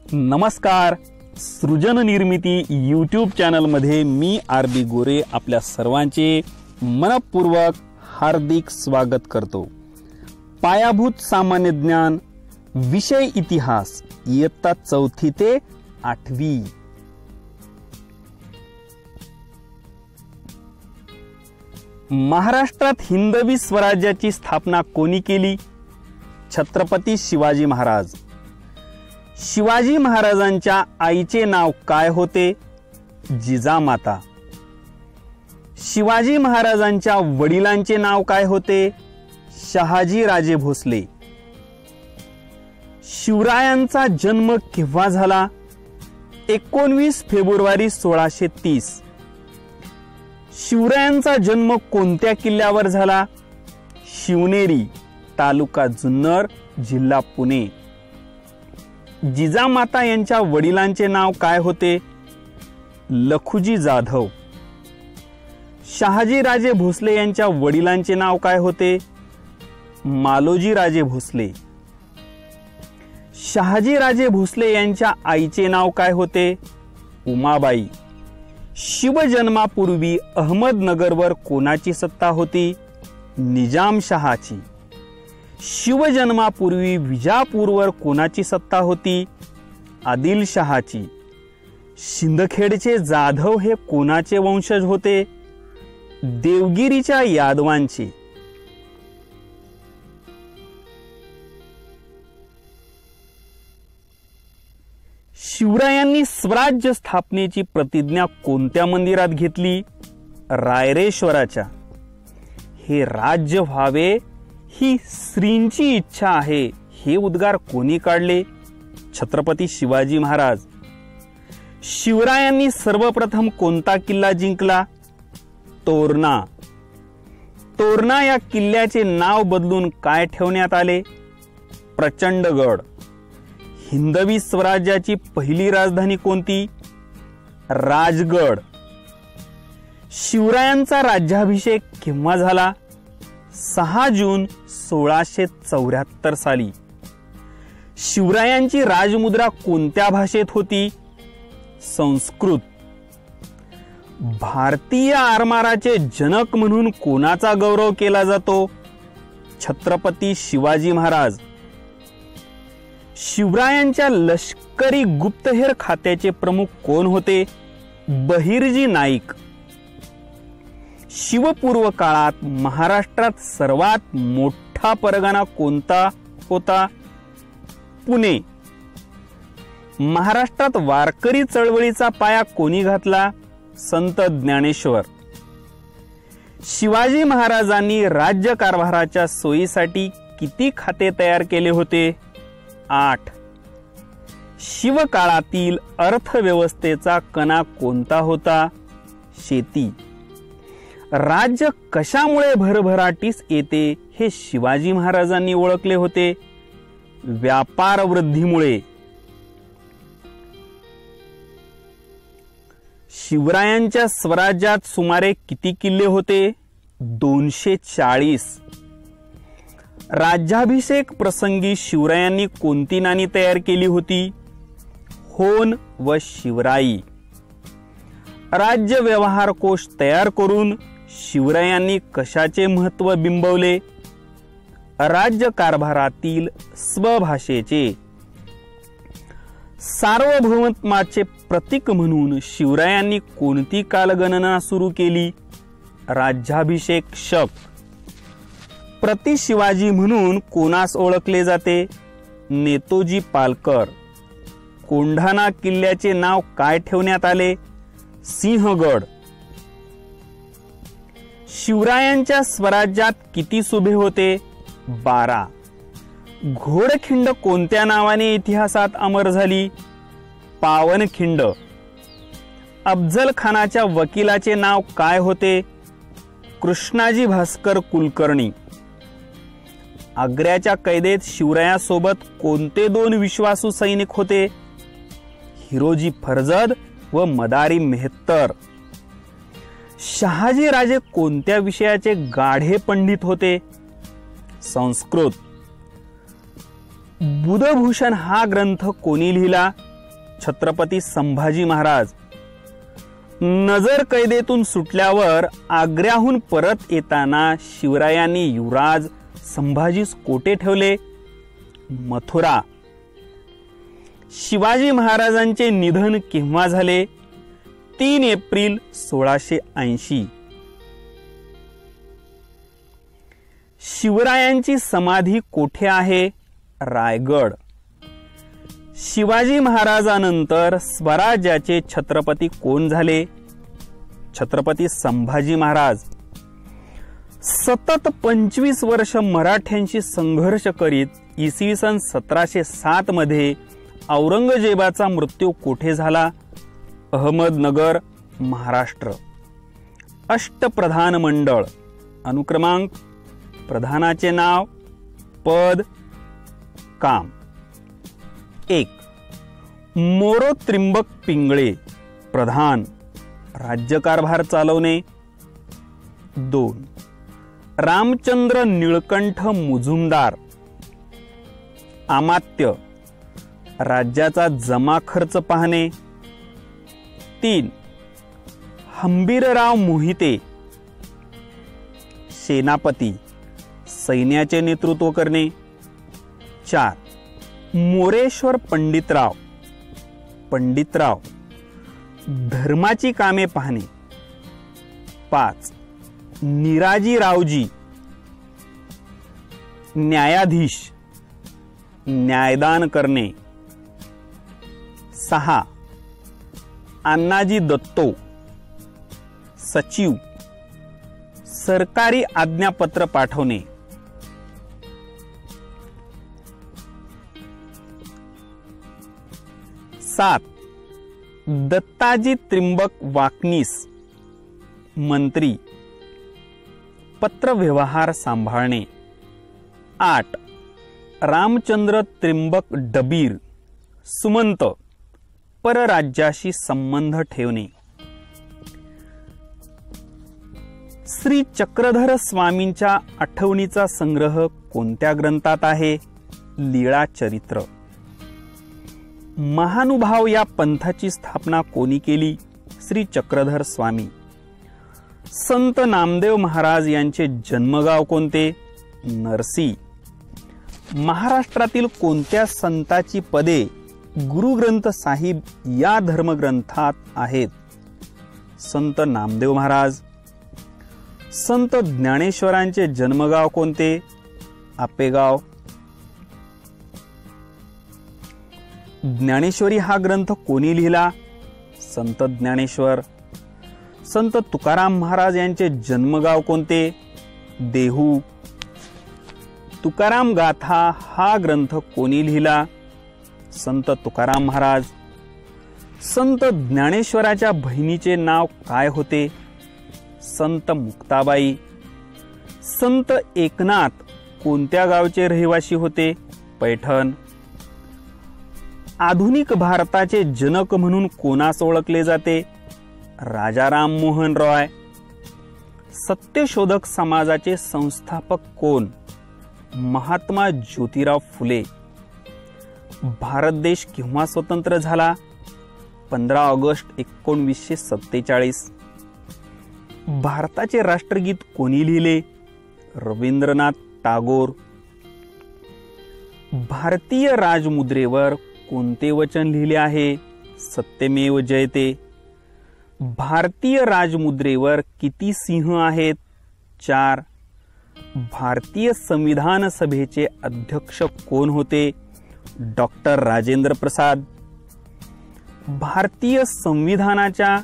नमस्कार. सृजन निर्मिती यूट्यूब चॅनलमध्ये मी आरबी गोरे आपल्या सर्वांचे मनपूर्वक हार्दिक स्वागत करतो. पायाभूत सामान्य ज्ञान, विषय इतिहास, इयत्ता 4थी ते 8वी. महाराष्ट्रात हिंदवी स्वराज्याची स्थापना कोणी केली? छत्रपती शिवाजी महाराज. शिवाजी महाराजांच्या आईचे नाव काय होते? जिजामाता. शिवाजी महाराजांच्या वडिलांचे नाव काय होते? शहाजी राजे भोसले. शिवरायांचा जन्म केव्हा झाला? 19 फेब्रुवारी 1630. शिवरायांचा जन्म कोणत्या किल्ल्यावर झाला? शिवनेरी, तालुका जुन्नर, जिल्हा पुणे. जिजामाता यांच्या वडिलांचे नाव काय होते? लखुजी जाधव. शहाजी राजे भोसले यांच्या वडिलांचे नाव काय होते? मालोजी राजे भोसले. शहाजी राजे भोसले यांच्या आईचे नाव काय होते? उमाबाई. शिवजन्मापूर्वी अहमदनगरवर कोणाची सत्ता होती? निजामशहाची. शिवजन्मापूर्वी विजापूरवर कोणाची सत्ता होती? आदिलशहाची. शिंदखेडचे जाधव हे कोणाचे वंशज होते? देवगिरीच्या यादवांचे. शिवरायांनी स्वराज्य स्थापनेची प्रतिज्ञा कोणत्या मंदिरात घेतली? रायरेश्वराच्या. हे राज्य व्हावे ही श्रींची इच्छा आहे, हे उद्गार कोणी काढले? छत्रपती शिवाजी महाराज. शिवरायांनी सर्वप्रथम कोणता किल्ला जिंकला? तोरणा. तोरणा या किल्ल्याचे नाव बदलून काय ठेवण्यात आले? प्रचंडगड. हिंदवी स्वराज्याची पहिली राजधानी कोणती? राजगड. शिवरायांचा राज्याभिषेक केव्हा झाला? 6 जून 1674 साली. शिवरायांची राजमुद्रा कोणत्या भाषेत होती? संस्कृत. भारतीय आरमाराचे जनक म्हणून कोणाचा गौरव केला जातो? छत्रपती शिवाजी महाराज. शिवरायांच्या लष्करी गुप्तहेर खात्याचे प्रमुख कोण होते? बहिर्जी नाईक. शिवपूर्व काळात महाराष्ट्रात सर्वात मोठा परगणा कोणता होता? पुणे. महाराष्ट्रात वारकरी चळवळीचा पाया कोणी घातला? संत ज्ञानेश्वर. शिवाजी महाराजांनी राज्यकारभाराच्या सोयीसाठी किती खाते तयार केले होते? 8. शिवकाळातील अर्थव्यवस्थेचा कणा कोणता होता? शेती. राज्य कशामुळे भरभराटीस येते हे शिवाजी महाराजांनी ओळखले होते? व्यापार वृद्धीमुळे. शिवरायांच्या स्वराज्यात सुमारे किती किल्ले होते? 240. राज्याभिषेक प्रसंगी शिवरायांनी कोणती नाणी तयार केली होती? होन व शिवराई. राज्य व्यवहार कोश तयार करून शिवरायांनी कशाचे महत्त्व बिंबवले? राज्य कारभारातील स्वभाषेचे. सार्वभौमत्वाचे प्रतीक म्हणून शिवरायांनी कोणती कालगणना सुरू केली? राज्याभिषेक शक. प्रति शिवाजी म्हणून कोणास ओळखले जाते? नेतोजी पालकर. कोंढाणा किल्ल्याचे नाव काय ठेवण्यात आले? सिंहगड. शिवरायांच्या स्वराज्यात किती सुभे होते? 12. घोडखिंड कोणत्या नावाने इतिहासात अमर झाली? पावनखिंड. अफजल खानाच्या वकिलाचे नाव काय होते? कृष्णाजी भास्कर कुलकर्णी. आग्र्याच्या कैदेत शिवरायांसोबत कोणते 2 विश्वासू सैनिक होते? हिरोजी फर्जद व मदारी मेहतर. शहाजी राजे कोणत्या विषयाचे गाढे पंडित होते? संस्कृत. बुधभूषण हा ग्रंथ कोणी लिहिला? छत्रपती संभाजी महाराज नजर कैदेतून सुटल्यावर आग्र्याहून परत येताना शिवरायांनी युवराज संभाजीस कोठे ठेवले? मथुरा. शिवाजी महाराजांचे निधन केव्हा झाले? 3 एप्रिल 1680. शिवरायांची समाधी कोठे आहे? रायगड. शिवाजी महाराजांनंतर स्वराज्याचे छत्रपती कोण झाले? छत्रपती संभाजी महाराज. सतत 25 वर्ष मराठ्यांशी संघर्ष करीत इसवी सन 1707 मध्ये औरंगजेबाचा मृत्यू कोठे झाला? अहमदनगर, महाराष्ट्र. अष्टप्रधान मंडळ. अनुक्रमांक: प्रधानाचे नाव, पद, काम. 1. मोरो त्रिंबक पिंगळे, प्रधान, राज्यकारभार चालवणे. 2. रामचंद्र निळकंठ मुजुमदार, अमात्य, राज्याचा जमा खर्च पाहणे. 3. हंबीरराव मोहिते, सेनापती, सैन्याचे नेतृत्व करणे. 4. मोरेश्वर पंडितराव, पंडितराव, धर्माची कामे पाहणे. 5. निराजीरावजी, न्यायाधीश, न्यायदान करणे. 6. अण्णाजी दत्तो, सचिव, सरकारी आज्ञापत्र पाठवणे. 7. दत्ताजी त्रिंबक वाकनीस, मंत्री, पत्रव्यवहार सांभाळणे. 8. रामचंद्र त्रिंबक डबीर, सुमंत, परराज्याशी संबंध ठेवणे. श्री चक्रधर स्वामींच्या आठवणीचा संग्रह कोणत्या ग्रंथात आहे? लीळा चरित्र. महानुभाव या पंथाची स्थापना कोणी केली? श्री चक्रधर स्वामी. संत नामदेव महाराज यांचे जन्मगाव कोणते? नरसी. महाराष्ट्रातील कोणत्या संताची पदे गुरुग्रंथ साहिब या धर्मग्रंथात आहेत? संत नामदेव महाराज. संत ज्ञानेश्वरांचे जन्मगाव कोणते? आपेगाव. ज्ञानेश्वरी हा ग्रंथ कोणी लिहिला? संत ज्ञानेश्वर. संत तुकाराम महाराज यांचे जन्मगाव कोणते? देहू. तुकाराम गाथा हा ग्रंथ कोणी लिहिला? संत तुकाराम महाराज. संत ज्ञानेश्वराच्या बहिणीचे नाव काय होते? संत मुक्ताबाई. संत एकनाथ कोणत्या गावचे रहिवासी होते? पैठण. आधुनिक भारताचे जनक म्हणून कोणास ओळखले जाते? राजा राम मोहन रॉय. सत्यशोधक समाजाचे संस्थापक कोण? महात्मा ज्योतिराव फुले. भारत देश केव्हा स्वतंत्र झाला? 15 ऑगस्ट 1947. भारताचे राष्ट्रगीत कोणी लिहिले? रवींद्रनाथ टागोर. भारतीय राजमुद्रेवर कोणते वचन लिहिले आहे? सत्यमेव जयते. भारतीय राजमुद्रेवर किती सिंह आहेत? 4. भारतीय संविधान सभेचे अध्यक्ष कोण होते? डॉक्टर राजेंद्र प्रसाद. भारतीय संविधानाच्या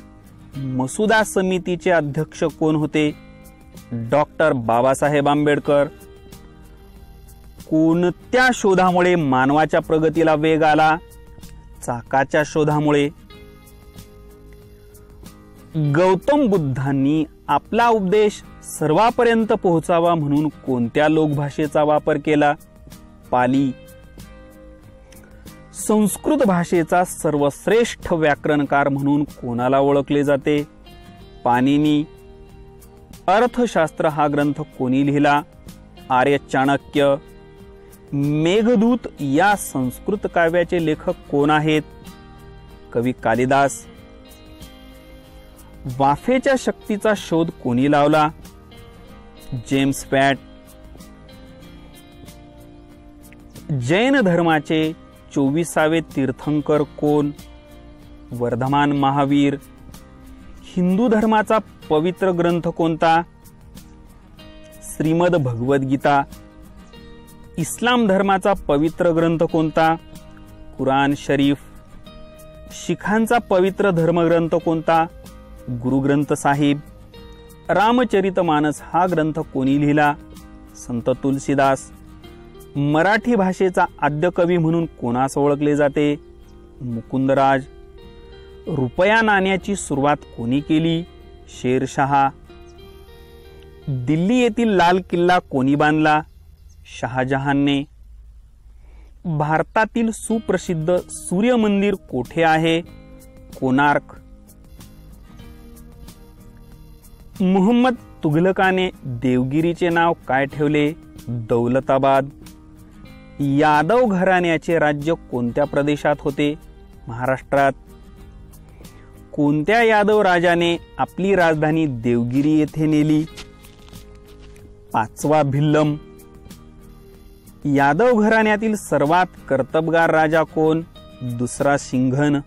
मसुदा समितीचे अध्यक्ष कोण होते? डॉक्टर बाबासाहेब आंबेडकर. कोणत्या शोधामुळे मानवाच्या प्रगतीला वेग आला? चाकाच्या शोधामुळे. गौतम बुद्धांनी आपला उपदेश सर्वांपर्यंत पोहोचावा म्हणून कोणत्या लोकभाषेचा वापर केला? पाली. संस्कृत भाषेचा सर्वश्रेष्ठ व्याकरणकार म्हणून कोणाला ओळखले जाते? पाणिनी. अर्थशास्त्र हा ग्रंथ कोणी लिहिला? आर्य चाणक्य. मेघदूत या संस्कृत काव्याचे लेखक कोण आहेत? कवी कालिदास. वाफेच्या शक्तीचा शोध कोणी लावला? James watt. जैन धर्माचे 24वे तीर्थंकर कोण? वर्धमान महावीर. हिंदू धर्माचा पवित्र ग्रंथ कोणता? श्रीमद भगवद्गीता. इस्लाम धर्माचा पवित्र ग्रंथ कोणता? कुराण शरीफ. शिखांचा पवित्र धर्मग्रंथ कोणता? गुरु ग्रंथ साहिब. रामचरितमानस हा ग्रंथ कोणी लिहिला? संत तुलसीदास. मराठी भाषेचा आद्य कवी म्हणून कोणास ओळखले जाते? मुकुंदराज. रुपया नाण्याची सुरुवात कोणी केली? शेरशहा. दिल्ली येथील लाल किल्ला कोणी बांधला? शहाजहानने. भारतातील सुप्रसिद्ध सूर्य मंदिर कोठे आहे? कोणार्क. मुहम्मद तुघलकाने देवगिरीचे नाव काय ठेवले? दौलताबाद. यादव घराण्याचे राज्य कोणत्या प्रदेशात होते? महाराष्ट्रात. कोणत्या यादव राजाने आपली राजधानी देवगिरी येथे नेली? पाचवा भिल्लम. यादव घराण्यातील सर्वात कर्तबगार राजा कोण? दुसरा सिंघन.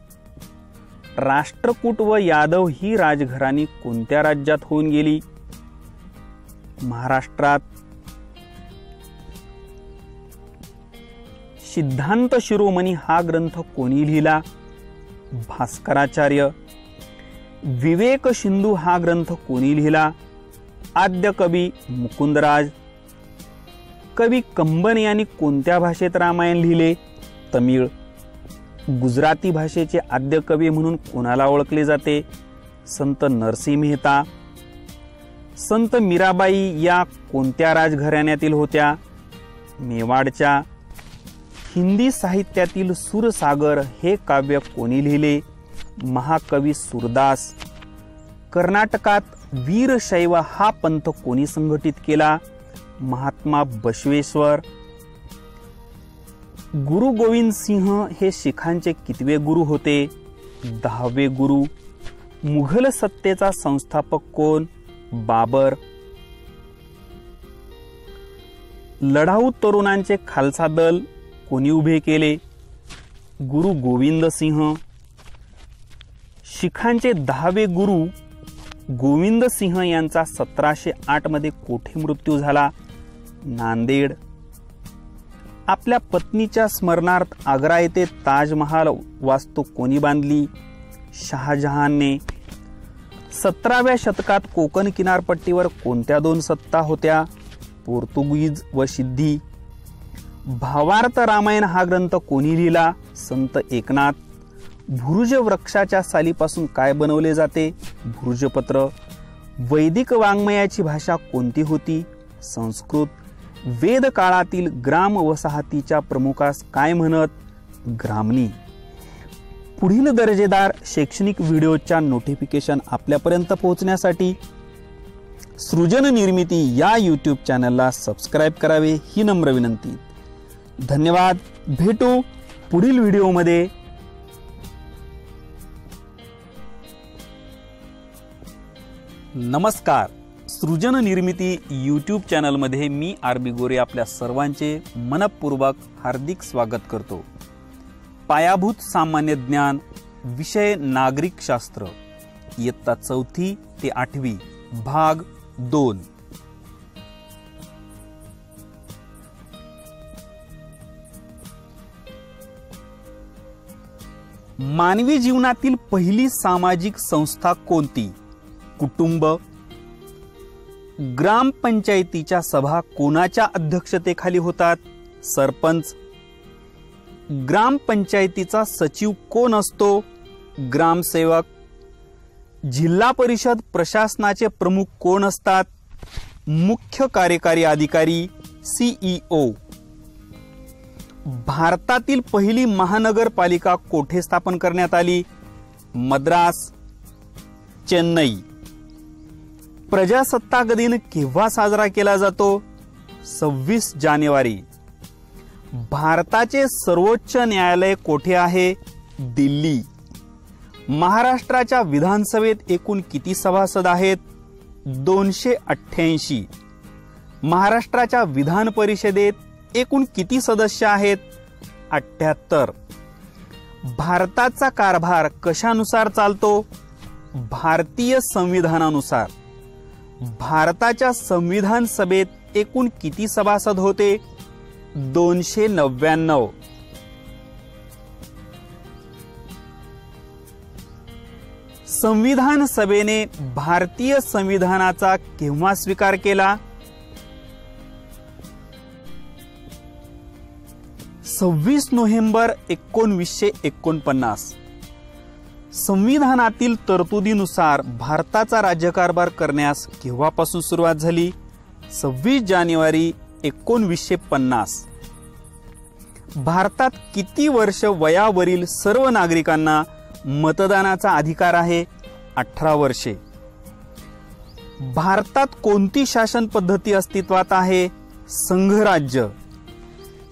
राष्ट्रकूट व यादव ही राजघराणी कोणत्या राज्यात होऊन गेली? महाराष्ट्रात. सिद्धांत शिरोमणी हा ग्रंथ कोणी लिहिला? भास्कराचार्य. विवेक सिंधू हा ग्रंथ कोणी लिहिला? आद्य कवी मुकुंदराज. कवी कंबन यांनी कोणत्या भाषेत रामायण लिहिले? तमिळ. गुजराती भाषेचे आद्य कवी म्हणून कोणाला ओळखले जाते? संत नरसिंह मेहता. संत मीराबाई या कोणत्या राजघराण्यातील होत्या? मेवाडच्या. हिंदी साहित्यातील सूरसागर हे काव्य कोणी लिहिले? महाकवी सूरदास. कर्नाटकात वीरशैव हा पंथ कोणी संघटित केला? महात्मा बसवेश्वर. गुरु गोविंद सिंह हे शिखांचे कितवे गुरु होते? 10वे गुरु. मुघल सत्तेचा संस्थापक कोण? बाबर. लढाऊ तरुणांचे खालसा दल कोणी उभे केले? गुरु गोविंद सिंह. शिखांचे 10वे गुरु गोविंद सिंह यांचा 1708 मध्ये कोठे मृत्यू झाला? नांदेड. आपल्या पत्नीच्या स्मरणार्थ आग्रा येथे ताजमहाल वास्तू कोणी बांधली? शहाजहानने. 17व्या शतकात कोकण किनारपट्टीवर कोणत्या दोन सत्ता होत्या? पोर्तुगीज व सिद्धी. भावार्थ रामायण हा ग्रंथ कोणी लिहिला? संत एकनाथ. भुर्ज वृक्षाच्या सालीपासून काय बनवले जाते? भुर्जपत्र. वैदिक वाङ्मयाची भाषा कोणती होती? संस्कृत. वेद काळातील ग्राम वसाहतीच्या प्रमुखास काय म्हणत? ग्रामणी. पुढील दर्जेदार शैक्षणिक व्हिडिओच्या नोटिफिकेशन आपल्यापर्यंत पोहोचण्यासाठी सृजन निर्मिती या यूट्यूब चॅनलला सबस्क्राईब करावे ही नम्र विनंती. धन्यवाद. भेटू पुढील व्हिडिओमध्ये. नमस्कार. सृजन निर्मिती यूट्यूब चॅनलमध्ये मी आरबी गोरे आपल्या सर्वांचे मनपूर्वक हार्दिक स्वागत करतो. पायाभूत सामान्य ज्ञान, विषय नागरिक शास्त्र, इयत्ता 4थी ते 8वी, भाग 2. मानवी जीवनातील पहिली सामाजिक संस्था कोणती? कुटुंब. ग्रामपंचायतीच्या सभा कोणाच्या अध्यक्षतेखाली होतात? सरपंच. ग्रामपंचायतीचा सचिव कोण असतो? ग्रामसेवक. जिल्हा परिषद प्रशासनाचे प्रमुख कोण असतात? मुख्य कार्यकारी अधिकारी CEO. भारतातील पहिली महानगरपालिका कोठे स्थापन करण्यात आली? मद्रास. चेन्नई. प्रजासत्ताक दिन केव्हा साजरा केला जातो? 26 जानेवारी. भारताचे सर्वोच्च न्यायालय कोठे आहे? दिल्ली. महाराष्ट्राच्या विधानसभेत एकूण किती सभासद आहेत? 288. महाराष्ट्राच्या विधान परिषदेत एकूण किती सदस्य आहेत? 78. भारताचा कारभार कशानुसार चालतो? भारतीय संविधानानुसार. भारताच्या संविधान सभेत एकूण किती सभासद होते? 299. संविधान सभेने भारतीय संविधानाचा केव्हा स्वीकार केला? 26 नोव्हेंबर 1949. संविधानातील तरतुदीनुसार भारताचा राज्यकारभार करण्यास केव्हापासून सुरुवात झाली? 26 जानेवारी 1950. भारतात किती वर्ष वयावरील सर्व नागरिकांना मतदानाचा अधिकार आहे? 18 वर्षे. भारतात कोणती शासन पद्धती अस्तित्वात आहे? संघराज्य.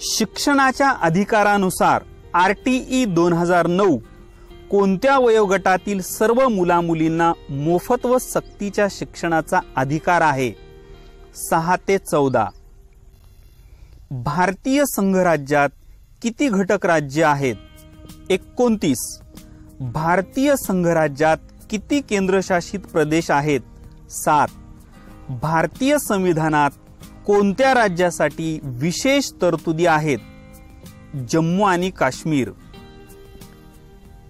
शिक्षणाच्या अधिकारानुसार RTE 2009 कोणत्या वयोगटातील सर्व मुलामुलींना मोफत व सक्तीच्या शिक्षणाचा अधिकार आहे? 6 ते 14. भारतीय संघराज्यात किती घटक राज्य आहेत? 29. भारतीय संघराज्यात किती केंद्रशासित प्रदेश आहेत? 7. भारतीय संविधानात कोणत्या राज्यासाठी विशेष तरतुदी आहेत? जम्मू आणि काश्मीर.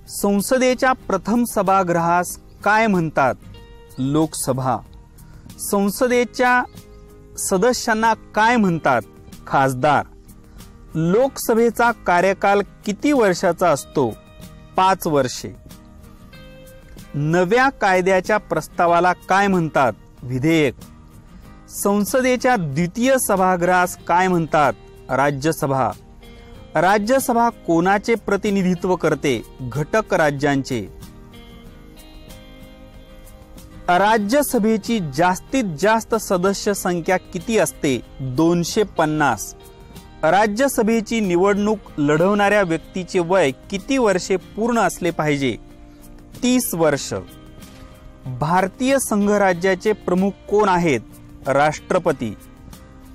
संसदेच्या प्रथम सभागृहास काय म्हणतात? लोकसभा. संसदेच्या सदस्यांना काय म्हणतात? खासदार. लोकसभेचा कार्यकाल किती वर्षाचा असतो? 5 वर्षे. नव्या कायद्याच्या प्रस्तावाला काय म्हणतात? विधेयक. संसदेच्या द्वितीय सभागृहास काय म्हणतात? राज्यसभा. राज्यसभा कोणाचे प्रतिनिधित्व करते? घटक राज्यांचे. राज्यसभेची जास्तीत जास्त सदस्य संख्या किती असते? 250. राज्यसभेची निवडणूक लढवणाऱ्या व्यक्तीचे वय किती वर्षे पूर्ण असले पाहिजे? 30 वर्ष. भारतीय संघराज्याचे प्रमुख कोण आहेत? राष्ट्रपती.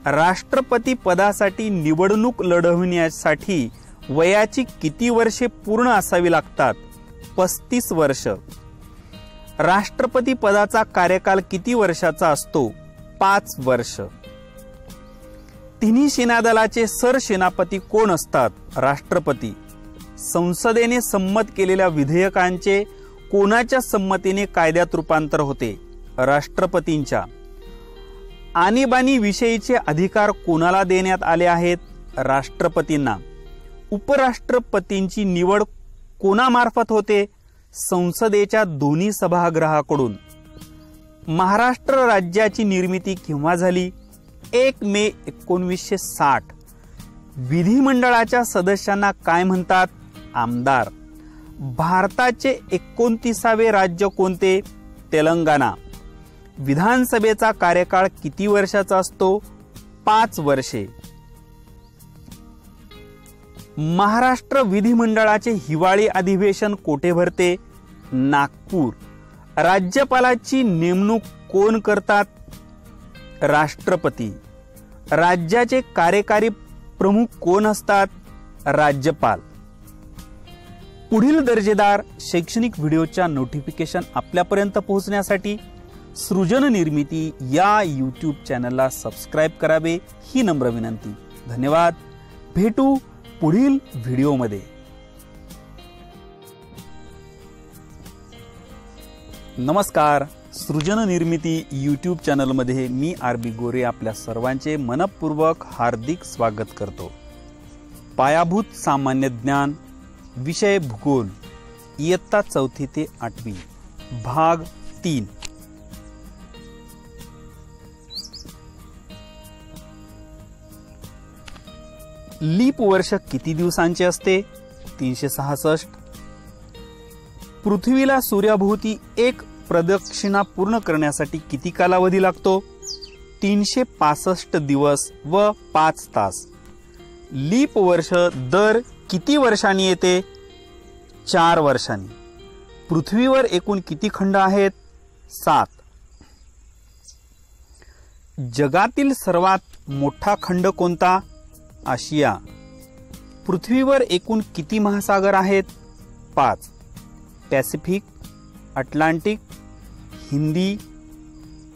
राष्ट्रपती पदासाठी निवडणूक लढवण्यासाठी वयाची किती वर्षे पूर्ण असावी लागतात? 35 वर्ष. राष्ट्रपती पदाचा कार्यकाल किती वर्षाचा असतो? 5 वर्ष. तिन्ही सेनादलाचे सरसेनापती कोण असतात? राष्ट्रपती. संसदेने संमत केलेल्या विधेयकांचे कोणाच्या संमतीने कायद्यात रूपांतर होते? राष्ट्रपतींच्या. आणीबाणी विषयीचे अधिकार कोणाला देण्यात आले आहेत? राष्ट्रपतींना. उपराष्ट्रपतींची निवड कोणामार्फत होते? संसदेच्या दोन्ही सभागृहाकडून. महाराष्ट्र राज्याची निर्मिती केव्हा झाली? 1 मे 1960. विधिमंडळाच्या सदस्यांना काय म्हणतात? आमदार. भारताचे 29वे राज्य कोणते? तेलंगणा. विधानसभेचा कार्यकाळ किती वर्षाचा असतो? 5 वर्षे. महाराष्ट्र विधिमंडळाचे हिवाळी अधिवेशन कोठे भरते? नागपूर. राज्यपालाची नेमणूक कोण करतात? राष्ट्रपती. राज्याचे कार्यकारी प्रमुख कोण असतात? राज्यपाल. पुढील दर्जेदार शैक्षणिक व्हिडिओच्या नोटिफिकेशन आपल्यापर्यंत पोहोचण्यासाठी सृजन निर्मिती या YouTube चॅनलला सबस्क्राईब करावे ही नम्र विनंती. धन्यवाद. भेटू पुढील व्हिडिओमध्ये. नमस्कार. सृजन निर्मिती YouTube चॅनलमध्ये मी RB गोरे आपल्या सर्वांचे मनपूर्वक हार्दिक स्वागत करतो. पायाभूत सामान्य ज्ञान, विषय भूगोल, इयत्ता 4थी ते 8वी, भाग 3. लीप वर्ष किती दिवसांचे असते? 366. पृथ्वीला सूर्याभोवती एक प्रदक्षिणा पूर्ण करण्यासाठी किती कालावधी लागतो? 365 दिवस व 5 तास. लीप वर्ष दर किती वर्षांनी येते? 4 वर्षांनी. पृथ्वीवर एकूण किती खंड आहेत? 7. जगातील सर्वात मोठा खंड कोणता? आशिया. पृथ्वीवर एकूण किती महासागर आहेत? 5. पॅसिफिक, अटलांटिक, हिंदी,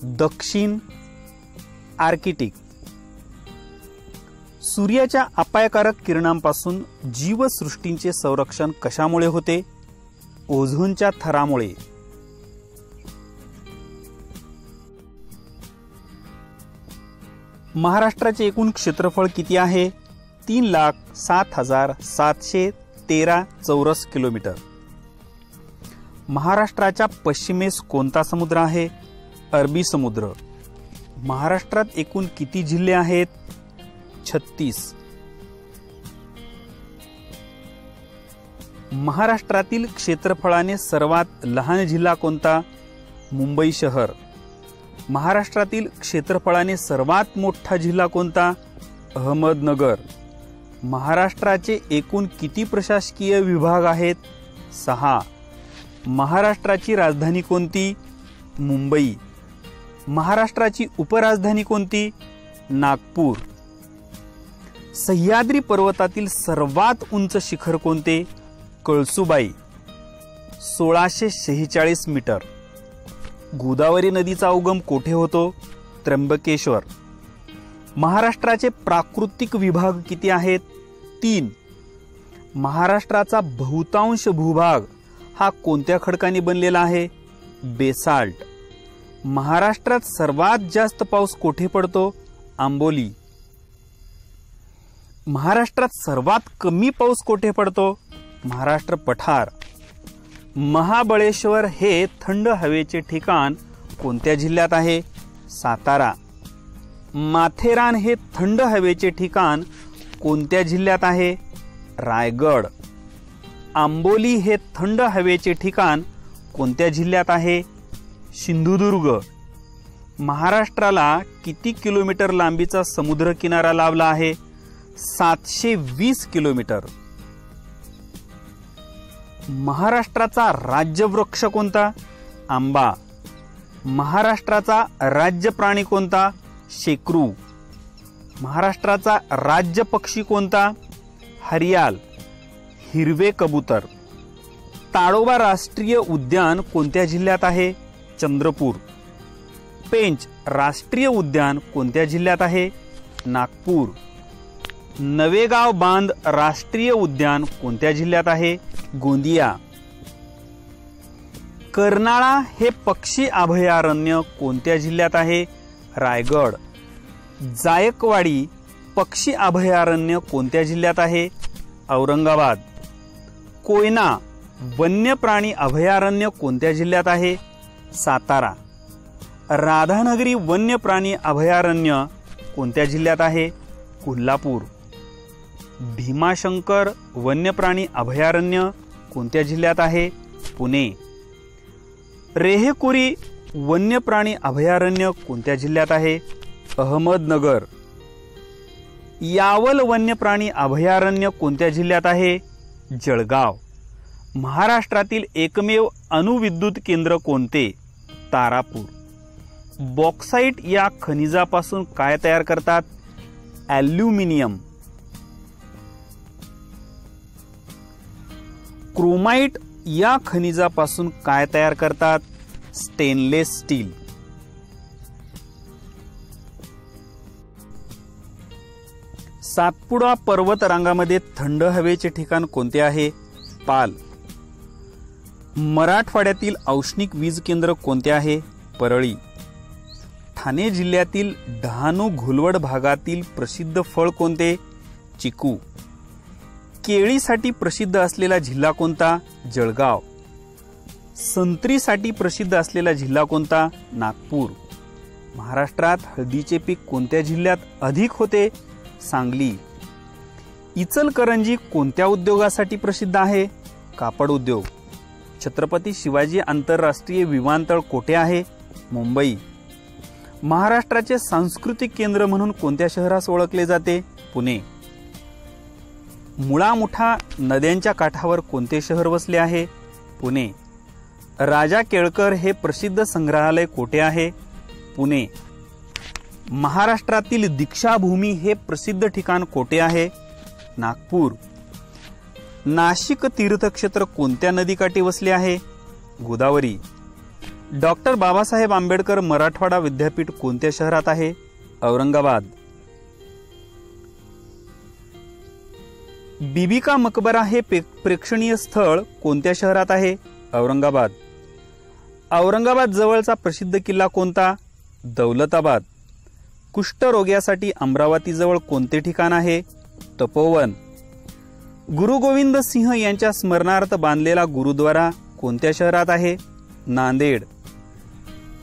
दक्षिण, आर्किटिक. सूर्याच्या अपायकारक किरणांपासून जीवसृष्टींचे संरक्षण कशामुळे होते? ओझोनच्या थरामुळे. महाराष्ट्राचे एकूण क्षेत्रफळ किती आहे? 3,07,713 चौरस किलोमीटर. महाराष्ट्राच्या पश्चिमेस कोणता समुद्र आहे? अरबी समुद्र. महाराष्ट्रात एकूण किती जिल्हे आहेत? 36. महाराष्ट्रातील क्षेत्रफळाने सर्वात लहान जिल्हा कोणता? मुंबई शहर. महाराष्ट्रातील क्षेत्रफळाने सर्वात मोठा जिल्हा कोणता? अहमदनगर. महाराष्ट्राचे एकूण किती प्रशासकीय विभाग आहेत? 6. महाराष्ट्राची राजधानी कोणती? मुंबई. महाराष्ट्राची उपराजधानी कोणती? नागपूर. सह्याद्री पर्वतातील सर्वात उंच शिखर कोणते? कळसुबाई, 1646 मीटर. गोदावरी नदीचा उगम कोठे होतो? त्र्यंबकेश्वर. महाराष्ट्राचे प्राकृतिक विभाग किती आहेत? 3. महाराष्ट्राचा बहुतांश भूभाग हा कोणत्या खडकाने बनलेला आहे? बेसाल्ट. महाराष्ट्रात सर्वात जास्त पाऊस कोठे पडतो? आंबोली. महाराष्ट्रात सर्वात कमी पाऊस कोठे पडतो? महाराष्ट्र पठार. महाबळेश्वर हे थंड हवेचे ठिकाण कोणत्या जिल्ह्यात आहे? सातारा. माथेरान हे थंड हवेचे ठिकाण कोणत्या जिल्ह्यात आहे? रायगड. आंबोली हे थंड हवेचे ठिकाण कोणत्या जिल्ह्यात आहे? सिंधुदुर्ग. महाराष्ट्राला किती किलोमीटर लांबीचा समुद्र किनारा लाभला आहे? 720 किलोमीटर. महाराष्ट्राचा राज्यवृक्ष कोणता? आंबा. महाराष्ट्राचा राज्य प्राणी कोणता? शेकरू. महाराष्ट्राचा राज्य पक्षी कोणता? हरियाल, हिरवे कबूतर. ताडोबा राष्ट्रीय उद्यान कोणत्या जिल्ह्यात आहे? चंद्रपूर. पेंच राष्ट्रीय उद्यान कोणत्या जिल्ह्यात आहे? नागपूर. नवेगाव बांध राष्ट्रीय उद्यान कोणत्या जिल्ह्यात आहे? गोंदिया. कर्नाळा हे पक्षी अभयारण्य कोणत्या जिल्ह्यात आहे? रायगड. जायकवाडी पक्षी अभयारण्य कोणत्या जिल्ह्यात आहे? औरंगाबाद. कोयना वन्य प्राणी अभयारण्य कोणत्या जिल्ह्यात आहे? सातारा. राधानगरी वन्य प्राणी अभयारण्य कोणत्या जिल्ह्यात आहे? कोल्हापूर. भीमाशंकर वन्यप्राणी अभयारण्य कोणत्या जिल्ह्यात आहे? पुणे. रेहेकुरी वन्यप्राणी अभयारण्य कोणत्या जिल्ह्यात आहे? अहमदनगर. यावल वन्यप्राणी अभयारण्य कोणत्या जिल्ह्यात आहे? जळगाव. महाराष्ट्रातील एकमेव अणुविद्युत केंद्र कोणते? तारापूर. बॉक्साइट या खनिजापासून काय तयार करतात? ॲल्युमिनियम. क्रोमाइट या खनिजापासून काय तयार करतात? Stainless steel. सातपुडा पर्वत रांगामध्ये थंड हवेचे ठिकाण कोणते आहे? पाल. मराठवाड्यातील औष्णिक वीज केंद्र कोणते आहे? परळी. ठाणे जिल्ह्यातील डहाणू घोलवड भागातील प्रसिद्ध फळ कोणते? चिकू. केळीसाठी प्रसिद्ध असलेला जिल्हा कोणता? जळगाव. संत्रीसाठी प्रसिद्ध असलेला जिल्हा कोणता? नागपूर. महाराष्ट्रात हळदीचे पीक कोणत्या जिल्ह्यात अधिक होते? सांगली. इचलकरंजी कोणत्या उद्योगासाठी प्रसिद्ध आहे? कापड उद्योग. छत्रपती शिवाजी आंतरराष्ट्रीय विमानतळ कोठे आहे? मुंबई. महाराष्ट्राचे सांस्कृतिक केंद्र म्हणून कोणत्या शहरास ओळखले जाते? पुणे. मुळा मुठा नद्यांच्या काठावर कोणते शहर वसले आहे? पुणे. राजा केळकर हे प्रसिद्ध संग्रहालय कोठे आहे? पुणे. महाराष्ट्रातील दीक्षाभूमी हे प्रसिद्ध ठिकाण कोठे आहे? नागपूर. नाशिक तीर्थक्षेत्र कोणत्या नदीकाठी वसले आहे? गोदावरी. डॉक्टर बाबासाहेब आंबेडकर मराठवाडा विद्यापीठ कोणत्या शहरात आहे? औरंगाबाद. बीबी का मकबरा हे प्रेक्षणीय स्थळ कोणत्या शहरात आहे? औरंगाबाद. औरंगाबाद जवळचा प्रसिद्ध किल्ला कोणता? दौलताबाद. कुष्ठरोग्यासाठी अमरावती जवळ कोणते ठिकाण आहे? तपोवन. गुरु गोविंद सिंह यांच्या स्मरणार्थ बांधलेला गुरुद्वारा कोणत्या शहरात आहे? नांदेड.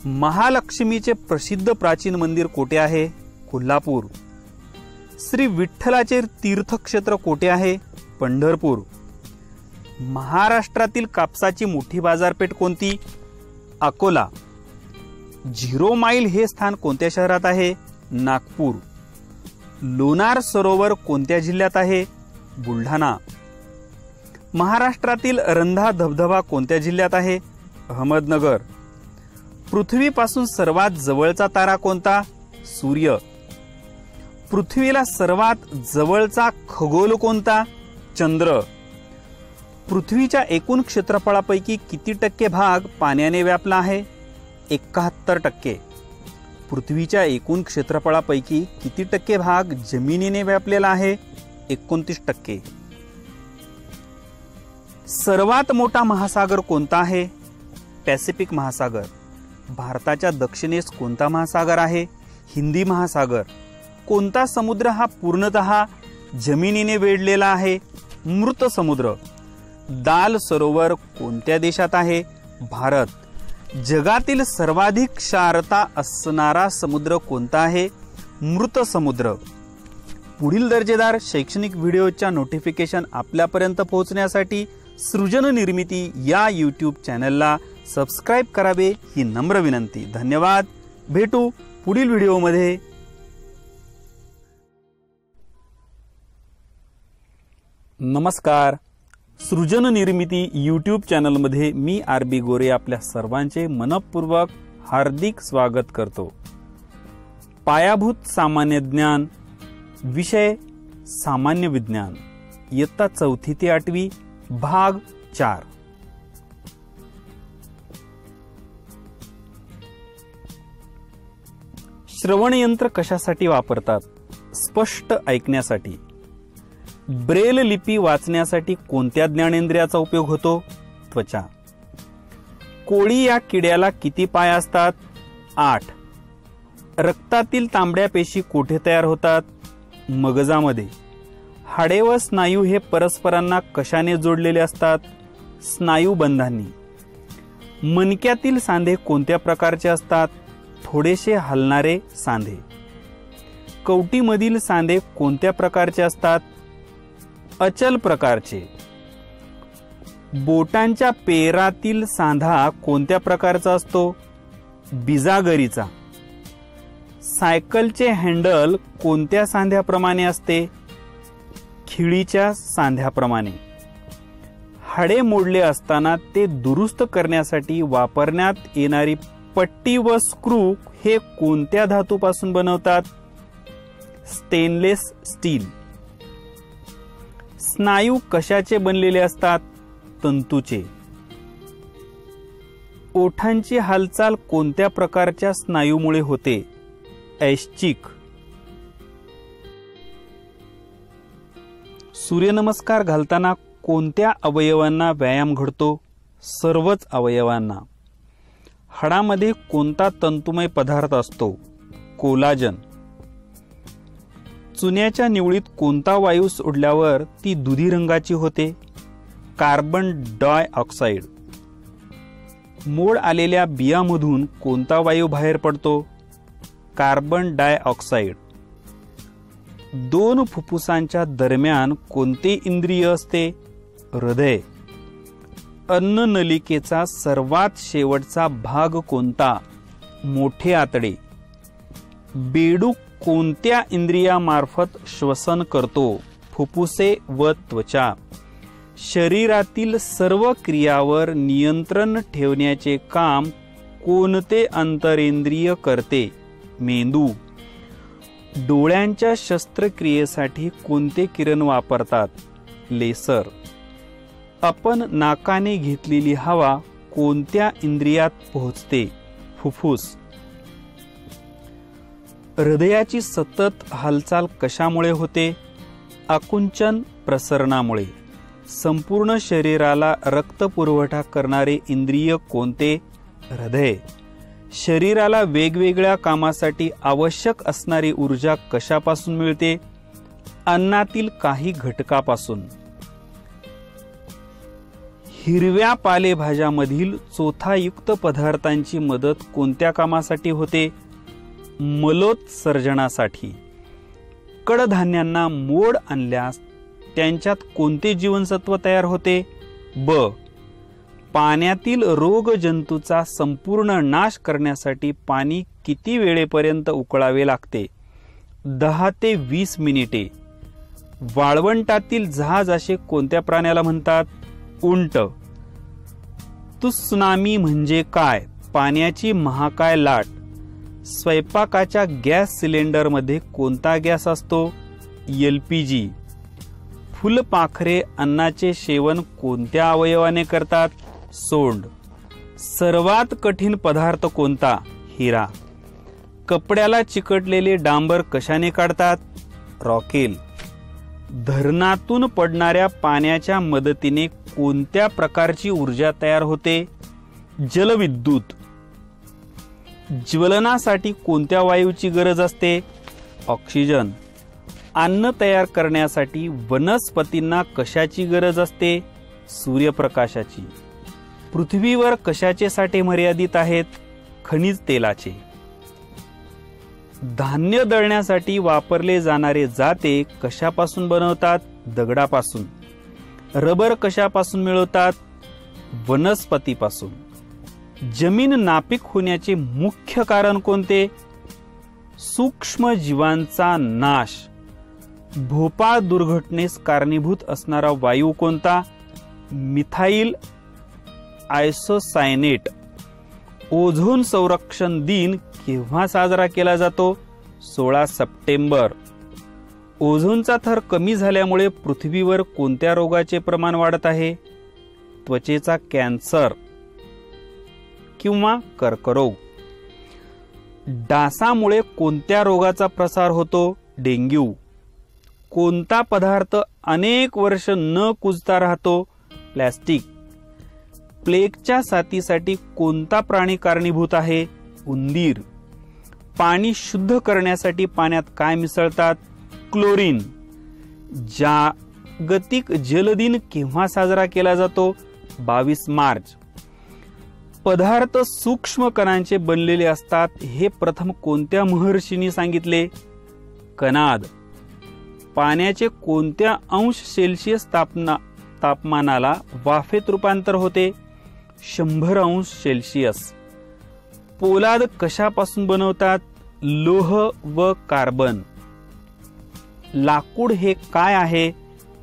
महालक्ष्मीचे प्रसिद्ध प्राचीन मंदिर कोठे आहे? कोल्हापूर. श्री विठ्ठलाचे तीर्थक्षेत्र कोठे आहे? पंढरपूर. महाराष्ट्रातील कापसाची मोठी बाजारपेठ कोणती? अकोला. झिरो माईल हे स्थान कोणत्या शहरात आहे? नागपूर. लोणार सरोवर कोणत्या जिल्ह्यात आहे? बुलढाणा. महाराष्ट्रातील रंधा धबधबा कोणत्या जिल्ह्यात आहे? अहमदनगर. पृथ्वीपासून सर्वात जवळचा तारा कोणता? सूर्य. पृथ्वीला सर्वात जवळचा खगोल कोणता? चंद्र. पृथ्वीच्या एकूण क्षेत्रफळापैकी किती टक्के भाग पाण्याने व्यापला आहे? 71%. पृथ्वीच्या एकूण क्षेत्रफळापैकी किती टक्के भाग जमिनीने व्यापलेला आहे? 29%. सर्वात मोठा महासागर कोणता आहे? पॅसिफिक महासागर. भारताच्या दक्षिणेस कोणता महासागर आहे? हिंदी महासागर. कोणता समुद्र हा पूर्णतः जमिनीने वेढलेला आहे? मृत समुद्र. दाल सरोवर कोणत्या देशात आहे? भारत. जगातील सर्वाधिक क्षारता असणारा समुद्र कोणता आहे? मृत समुद्र. पुढील दर्जेदार शैक्षणिक व्हिडिओच्या नोटिफिकेशन आपल्यापर्यंत पोहोचण्यासाठी सृजन निर्मिती या यूट्यूब चॅनलला सबस्क्राईब करावे ही नम्र विनंती. धन्यवाद. भेटू पुढील व्हिडिओमध्ये. नमस्कार. सृजन निर्मिती यूट्यूब चॅनलमध्ये मी आर.बी. गोरे आपल्या सर्वांचे मनपूर्वक हार्दिक स्वागत करतो. पायाभूत सामान्य ज्ञान, विषय सामान्य विज्ञान, इयत्ता 4थी ते 8वी, भाग 4. श्रवणयंत्र कशासाठी वापरतात? स्पष्ट ऐकण्यासाठी. ब्रेल लिपी वाचण्यासाठी कोणत्या ज्ञानेंद्रियाचा उपयोग होतो? त्वचा. कोळी या किड्याला किती पाय असतात? 8. रक्तातील तांबड्या पेशी कोठे तयार होतात? मगजामध्ये. हाडे व स्नायू हे परस्परांना कशाने जोडलेले असतात? स्नायुबंधांनी. मणक्यातील सांधे कोणत्या प्रकारचे असतात? थोडेसे हलणारे सांधे. कवटीमधील सांधे कोणत्या प्रकारचे असतात? अचल प्रकारचे. बोटांच्या पेरातील सांधा कोणत्या प्रकारचा असतो? बिजागरीचा. सायकलचे हँडल कोणत्या सांध्याप्रमाणे असते? खिळीच्या सांध्याप्रमाणे. हाडे मोडले असताना ते दुरुस्त करण्यासाठी वापरण्यात येणारी पट्टी व स्क्रू हे कोणत्या धातूपासून बनवतात? Stainless steel. स्नायू कशाचे बनलेले असतात? तंतूचे. ओठांची हालचाल कोणत्या प्रकारच्या स्नायूमुळे होते? ऐच्छिक. सूर्यनमस्कार घालताना कोणत्या अवयवांना व्यायाम घडतो? सर्वच अवयवांना. हाडामध्ये कोणता तंतुमय पदार्थ असतो? कोलाजन. चुन्याच्या निवळीत कोणता वायू सोडल्यावर ती दुधी रंगाची होते? Carbon dioxide. मोड आलेल्या बियामधून कोणता वायू बाहेर पडतो? Carbon dioxide. 2 फुफ्फुसांच्या दरम्यान कोणते इंद्रिय असते? हृदय. अन्ननलिकेचा सर्वात शेवटचा भाग कोणता? मोठे आतडे. बेडूक कोणत्या इंद्रियामार्फत श्वसन करतो? फुफ्फुसे व त्वचा. शरीरातील सर्व क्रियावर नियंत्रण ठेवण्याचे काम कोणते अंतरेंद्रिय करते? मेंदू. डोळ्यांच्या शस्त्रक्रियेसाठी कोणते किरण वापरतात? लेसर. आपण नाकाने घेतलेली हवा कोणत्या इंद्रियात पोहोचते? फुफ्फुस. हृदयाची सतत हालचाल कशामुळे होते? आकुंचन प्रसरणामुळे. संपूर्ण शरीराला रक्तपुरवठा करणारे इंद्रिय कोणते? हृदय. शरीराला वेगवेगळ्या कामासाठी आवश्यक असणारी ऊर्जा कशापासून मिळते? अन्नातील काही घटकापासून. हिरव्या पालेभाज्यामधील चोथायुक्त पदार्थांची मदत कोणत्या कामासाठी होते? मलोत्सर्जनासाठी. कडधान्यांना मोड आणल्यास त्यांच्यात कोणते जीवनसत्व तयार होते? ब. पाण्यातील रोगजंतूचा संपूर्ण नाश करण्यासाठी पाणी किती वेळेपर्यंत उकळावे लागते? 10 ते 20 मिनिटे. वाळवंटातील जहाज असे कोणत्या प्राण्याला म्हणतात? उंट. त्सुनामी म्हणजे काय? पाण्याची महाकाय लाट. स्वयंपाकाच्या गॅस सिलेंडरमध्ये कोणता गॅस असतो? LPG. फुलपाखरे अन्नाचे सेवन कोणत्या अवयवाने करतात? सोंड. सर्वात कठीण पदार्थ कोणता? हिरा. कपड्याला चिकटलेले डांबर कशाने काढतात? रॉकेल. धरणातून पडणाऱ्या पाण्याच्या मदतीने कोणत्या प्रकारची ऊर्जा तयार होते? जलविद्युत. ज्वलनासाठी कोणत्या वायूची गरज असते? ऑक्सिजन. अन्न तयार करण्यासाठी वनस्पतींना कशाची गरज असते? सूर्यप्रकाशाची. पृथ्वीवर कशाचे साठे मर्यादित आहेत? खनिज तेलाचे. धान्य दळण्यासाठी वापरले जाणारे जाते कशापासून बनवतात? दगडापासून. रबर कशापासून मिळवतात? वनस्पतीपासून. जमीन नापीक होण्याचे मुख्य कारण कोणते? सूक्ष्म जीवांचा नाश. भोपाळ दुर्घटनेस कारणीभूत असणारा वायू कोणता? Methyl isocyanate. ओझोन संरक्षण दिन केव्हा साजरा केला जातो? 16 सप्टेंबर. ओझोनचा थर कमी झाल्यामुळे पृथ्वीवर कोणत्या रोगाचे प्रमाण वाढत आहे? त्वचेचा कॅन्सर किंवा कर्करोग. डासामुळे कोणत्या रोगाचा प्रसार होतो? डेंग्यू. कोणता पदार्थ अनेक वर्ष न कुजता राहतो? प्लॅस्टिक. प्लेगच्या साथीसाठी कोणता प्राणी कारणीभूत आहे? उंदीर. पाणी शुद्ध करण्यासाठी पाण्यात काय मिसळतात? क्लोरीन. जागतिक जलदिन केव्हा साजरा केला जातो? 22 मार्च. पदार्थ सूक्ष्म कणांचे बनलेले असतात हे प्रथम कोणत्या महर्षींनी सांगितले? कनाद. पाण्याचे कोणत्या अंश सेल्सिअस तापमानाला वाफेत रूपांतर होते? 100 अंश सेल्सिअस. पोलाद कशापासून बनवतात? लोह व कार्बन. लाकूड हे काय आहे?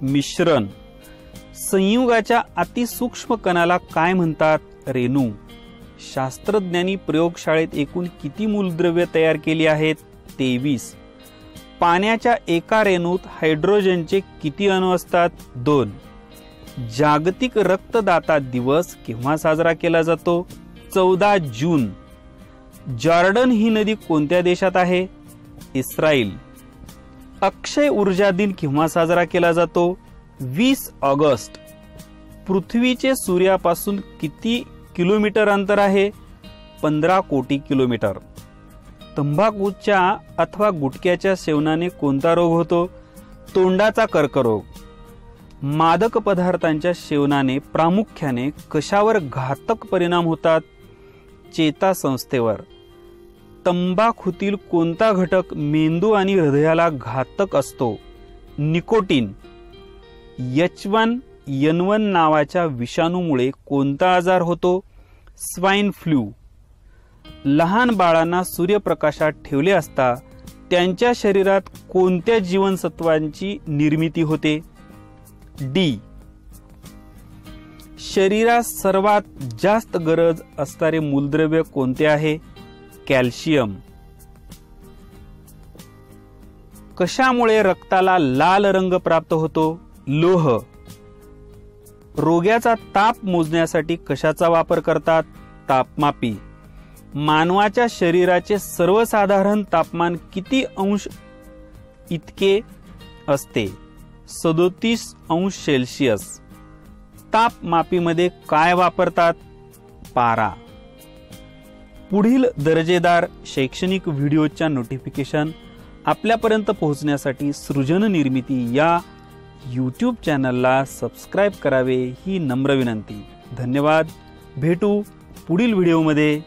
मिश्रण. संयुगाच्या अतिसूक्ष्म कणाला काय म्हणतात? रेणू. शास्त्रज्ञांनी प्रयोगशाळेत एकूण किती मूलद्रव्य तयार केली आहेत? 23. पाण्याच्या एका रेणूत हायड्रोजनचे किती अणू असतात? 2. जागतिक रक्तदाता दिवस केव्हा साजरा केला जातो? 14 जून. जॉर्डन ही नदी कोणत्या देशात आहे? इस्रायल. अक्षय ऊर्जा दिन केव्हा साजरा केला जातो? 20 ऑगस्ट. पृथ्वीचे सूर्यापासून किती किलोमीटर अंतर आहे? 15 कोटी किलोमीटर. तंबाखूच्या अथवा गुटख्याच्या सेवनाने कोणता रोग होतो? तोंडाचा कर्करोग. मादक पदार्थांच्या सेवनाने प्रामुख्याने कशावर घातक परिणाम होतात? चेतासंस्थेवर. तंबाखूतील कोणता घटक मेंदू आणि हृदयाला घातक असतो? निकोटीन. H1N1 नावाच्या विषाणूमुळे कोणता आजार होतो? Swine flu. लहान बाळांना सूर्यप्रकाशात ठेवले असता त्यांच्या शरीरात कोणत्या जीवनसत्वांची निर्मिती होते? डी. शरीरात सर्वात जास्त गरज असणारे मूलद्रव्य कोणते आहे? कॅल्शियम. कशामुळे रक्ताला लाल रंग प्राप्त होतो? लोह. रोग्याचा ताप मोजण्यासाठी कशाचा वापर करतात? तापमापी. मानवाच्या शरीराचे सर्वसाधारण तापमान किती अंश इतके असते? 37°C. तापमापीमध्ये काय वापरतात? पारा. पुढील दर्जेदार शैक्षणिक व्हिडिओच्या नोटिफिकेशन आपल्यापर्यंत पोहोचण्यासाठी सृजन निर्मिती या YouTube चॅनलला सबस्क्राईब करावे ही नम्र विनंती. धन्यवाद. भेटू पुढील व्हिडिओमध्ये.